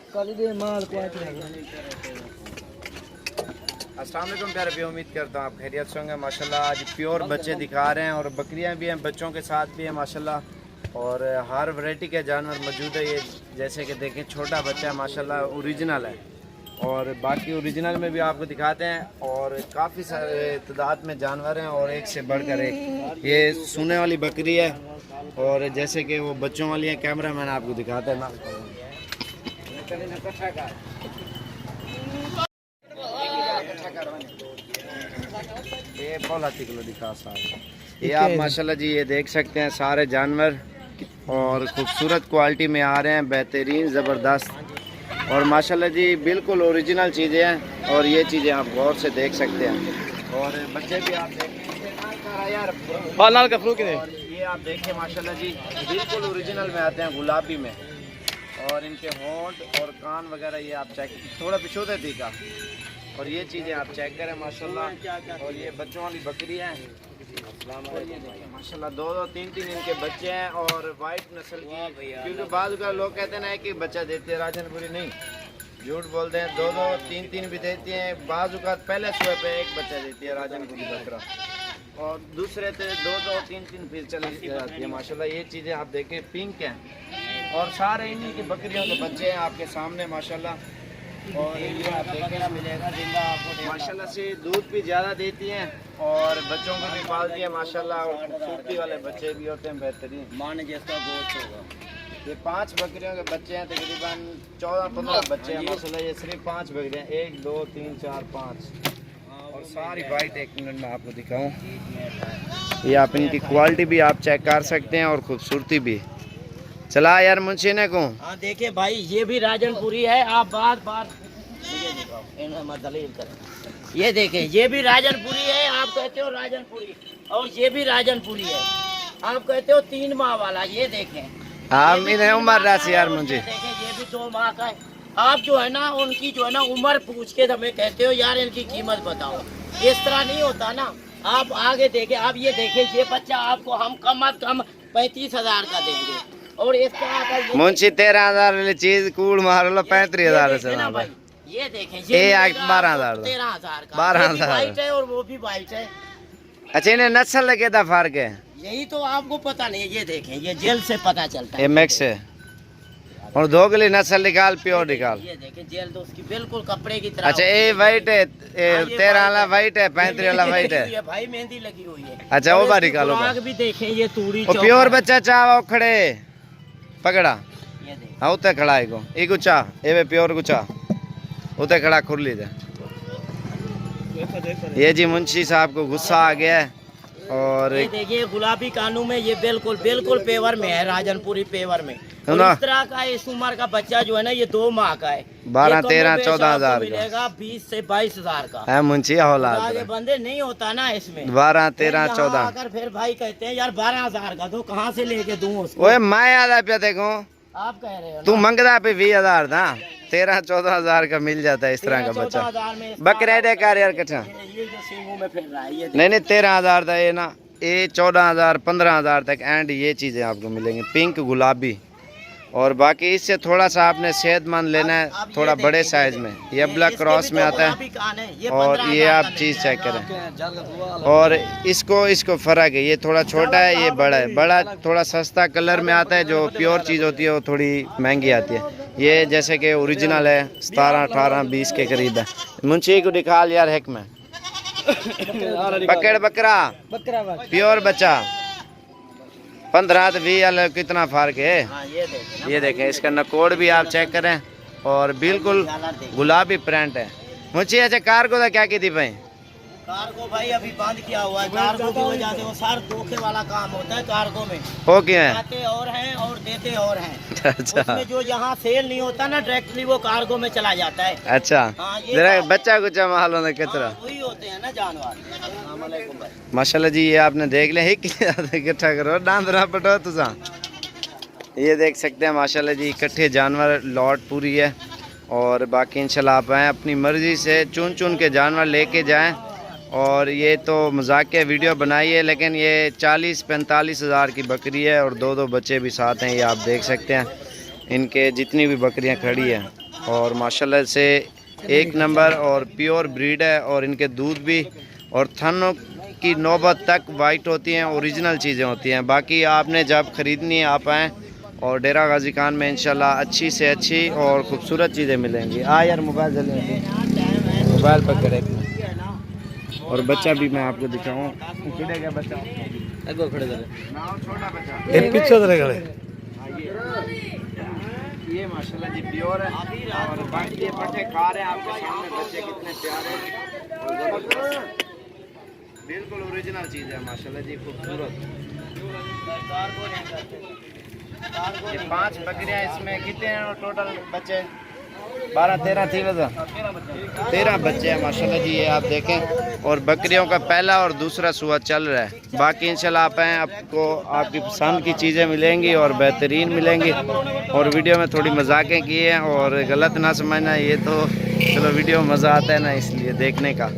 अस्सलाम वालेकुम प्यारे भी, उम्मीद करता हूँ आप खैरियत से होंगे। माशाल्लाह आज प्योर बच्चे दिखा रहे हैं और बकरियां भी हैं, बच्चों के साथ भी हैं माशाल्लाह। और हर वैरायटी के जानवर मौजूद है। ये जैसे कि देखें छोटा बच्चा है माशाल्लाह, ओरिजिनल है। और बाकी ओरिजिनल में भी आपको दिखाते हैं और काफ़ी सारे तादाद में जानवर हैं और एक से बढ़कर एक। ये सोने वाली बकरी है और जैसे कि वो बच्चों वाली है, कैमरा मैन आपको दिखाते हैं ना। ये 15 किलो दिखा साहब। ये आप माशाल्लाह जी ये देख सकते हैं सारे जानवर और खूबसूरत क्वालिटी में आ रहे हैं, बेहतरीन ज़बरदस्त। और माशाल्लाह जी बिल्कुल ओरिजिनल चीज़ें हैं और ये चीज़ें आप गौर से देख सकते हैं। और बच्चे भी आप देखें, और ये आप देखें माशाल्लाह जी बिल्कुल ओरिजिनल में आते हैं, गुलाबी में। और इनके होंठ और कान वगैरह ये आप चेक, थोड़ा पिछोते थी का। और ये चीज़ें आप चेक करें माशाल्लाह। और ये बच्चों वाली बकरी है माशाल्लाह, 2-2, 3-3 इनके बच्चे हैं और वाइट नस्ल की। क्योंकि बाद का लोग कहते हैं ना कि बच्चा देती है राजनपुरी, नहीं झूठ बोलते हैं, 2-2, 3-3 भी देती हैं। बाज़ पहले सुबह पे एक बच्चा देती है राजनपुरी बकरा और दूसरे से 2-2, 3-3 फिर चली जाती है माशाल्लाह। ये चीज़ें आप देखें पिंक हैं और सारे इन्हीं की बकरियों के बच्चे हैं आपके सामने माशाल्लाह। और ये आप देखें मिलेगा जिंदा आपको माशाल्लाह से दूध भी ज़्यादा देती हैं और बच्चों को भी पालती है माशाल्लाह। और खूबसूरती वाले बच्चे भी होते हैं बेहतरीन, मान जैसा गोश्त होगा। ये 5 बकरियों के बच्चे हैं, तकरीबन 14-15 बच्चे हैं माशाल्लाह। ये सिर्फ 5 बकरियाँ, 1, 2, 3, 4, 5 और सारी वाइट। एक मिनट में आपको दिखाऊँ, ये आप इनकी क्वालिटी भी आप चेक कर सकते हैं और खूबसूरती भी। चला यार मुंशी ने को। हाँ देखिए भाई, ये भी राजनपुरी है। आप बार बार दलील करें, ये देखें ये भी राजनपुरी है। आप कहते हो राजनपुरी और ये भी राजनपुरी है। आप कहते हो 3 माह वाला, ये देखें आप इन्हें उम्र राशि यार मुंशी देखें, ये भी 2 माह का है। आप जो है ना उनकी जो है ना उम्र पूछ के हमें कहते हो यार इनकी कीमत बताओ। इस तरह नहीं होता ना। आप आगे देखें, आप ये देखें ये बच्चा आपको हम कम अज कम 35,000 का देंगे। और इसका मुंशी 13,000 वाली चीज कूड़ मार लो 35,000 से ना भाई। ये देखें ये 12,000 13,000 का 12,000 वाइट है और वो भी वाइट है। अच्छा इन्हें नस्ल के दा फर्क है, यही तो आपको पता नहीं। ये देखें ये जेल से पता चलता है, ये मिक्स है। और धोगली नस्ल निकाल, प्योर निकाल। ये देखें जेल तो उसकी बिल्कुल कपड़े की तरह। अच्छा ये वाइट है, 13 वाला वाइट है, 35 वाला वाइट है भाई, मेहंदी लगी हुई है। अच्छा वो बात निकालो, भी देखें ये तूड़ी प्योर बच्चा चाह खड़े पकड़ा। ये देखें हाँ उते खड़ा है को ई गुचा ये प्योर गुचा उते खड़ा खुरली दे। ये जी मुंशी साहब को गुस्सा आ गया है। और ये देखिए गुलाबी कानू में ये बिल्कुल बिल्कुल पेवर में है, राजनपुरी पेवर में। और इस तरह का इस उम्र का बच्चा जो है ना ये 2 माह का है, 12, 13, 14,000 मिलेगा 20 से 22,000 का है मुंशी औलाद। आगे बंदे नहीं होता ना इसमें। 12, 13, 14 अगर फिर भाई कहते हैं यार 12,000 का तो कहाँ से लेके दूं उसको। ओए मैं आधा पे देखो आप कह रहे हो तू मंगदा पे 20,000 था, 13-14,000 का मिल जाता है इस तरह का बच्चा। बकरे दे कर यार कच्चा ये जो सींगों में फिर रहा है ये नहीं 13,000 था ये ना, ये 14,000 15,000 तक एंड ये चीज़ें आपको मिलेंगी पिंक गुलाबी। और बाकी इससे थोड़ा सा आपने सेहतमंद लेना है, थोड़ा बड़े साइज में। ये ब्लैक क्रॉस में आता है और ये आप चीज़ चेक करें। और इसको फ़र्क है, ये थोड़ा छोटा है ये बड़ा है। बड़ा थोड़ा सस्ता कलर में आता है, जो प्योर चीज़ होती है वो थोड़ी महंगी आती है। ये जैसे कि ओरिजिनल है 17, 18, 20 के करीब है। मुंशी को दिखा यार हेक में पकड़ बकरा प्योर बच्चा 15 से 20 वाला कितना फर्क है। हाँ, ये देखें इसका नकोड़ भी आप चेक करें और बिल्कुल गुलाबी प्रिंट है। मुझे अच्छा कार्गो का क्या की थी भाई? कार्गो भाई अभी बंद किया हुआ है। कार्गो की वजह से वो सार धोखे वाला काम होता है कार्गो में। हो क्या है? आते और हैं और देते और हैं। अच्छा उसमें जो यहाँ सेल नहीं होता ना डायरेक्टली वो कार्गो में चला जाता है। अच्छा हाँ, जरा बच्चा कुछ माल होना कितना वही होते हैं ना जानवर। माशाल्लाह जी ये आपने देख लिया इकट्ठा करो डांदरा पटो तुझा। ये देख सकते हैं माशाल्लाह जी इकट्ठे जानवर लॉट पूरी है। और बाकी इंशाल्लाह आप आएँ अपनी मर्ज़ी से चुन चुन के जानवर लेके जाएं। और ये तो मजाकिया वीडियो बनाई है, लेकिन ये 40-45 हज़ार की बकरी है और 2-2 बच्चे भी साथ हैं। ये आप देख सकते हैं इनके जितनी भी बकरियां खड़ी हैं। और माशाल्लाह से एक नंबर और प्योर ब्रीड है। और इनके दूध भी और थनों की नौबत तक वाइट होती हैं, ओरिजिनल चीज़ें होती हैं। बाकी आपने जब ख़रीदनी है आप आएँ और डेरा गाजी खान में इंशाल्लाह अच्छी से अच्छी और ख़ूबसूरत चीज़ें मिलेंगी। यार मोबाइल पर करे। और बच्चा भी मैं आपको दिखाऊँ, खिलेगा बच्चा छोटा बच्चा पीछे ये माशाल्लाह जी प्योर है। और बाकी ये पट्टे खा रहे हैं आपके सामने, बच्चे कितने प्यारे और जबरदस्त, बिल्कुल ओरिजिनल चीज़ है माशाल्लाह जी, खूबसूरत। ये 5 बकरियां, इसमें कितने हैं टोटल बच्चे? 12-13 थी वजह 13 बच्चे हैं माशाल्लाह जी, ये आप देखें। और बकरियों का पहला और दूसरा सुआ चल रहा है। बाकी इंशाल्लाह आप आएँ, आपको आपकी पसंद की चीज़ें मिलेंगी और बेहतरीन मिलेंगी। और वीडियो में थोड़ी मजाकें की हैं और गलत ना समझना, ये तो चलो वीडियो में मज़ा आता है ना इसलिए देखने का।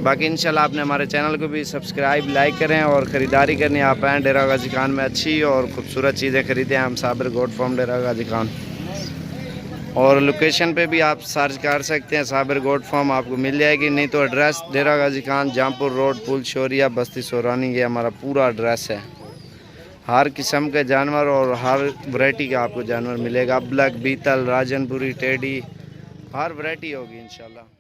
बाकी इंशाल्लाह आपने हमारे चैनल को भी सब्सक्राइब लाइक करें और ख़रीदारी करनी आप आएँ डेरा गाजी खान में, अच्छी और ख़ूबसूरत चीज़ें खरीदें। हम साबिर गोट फार्म डेरा गाजी खान, और लोकेशन पे भी आप सर्च कर सकते हैं साबिर गोट फार्म, आपको मिल जाएगी। नहीं तो एड्रेस डेरा गाजी खान, जामपुर रोड, पुल शोरिया, बस्ती सोरानी, ये हमारा पूरा एड्रेस है। हर किस्म के जानवर और हर वैरायटी का आपको जानवर मिलेगा। अबलग, बीतल, राजनपुरी, टेडी, हर वैरायटी होगी इंशाल्लाह।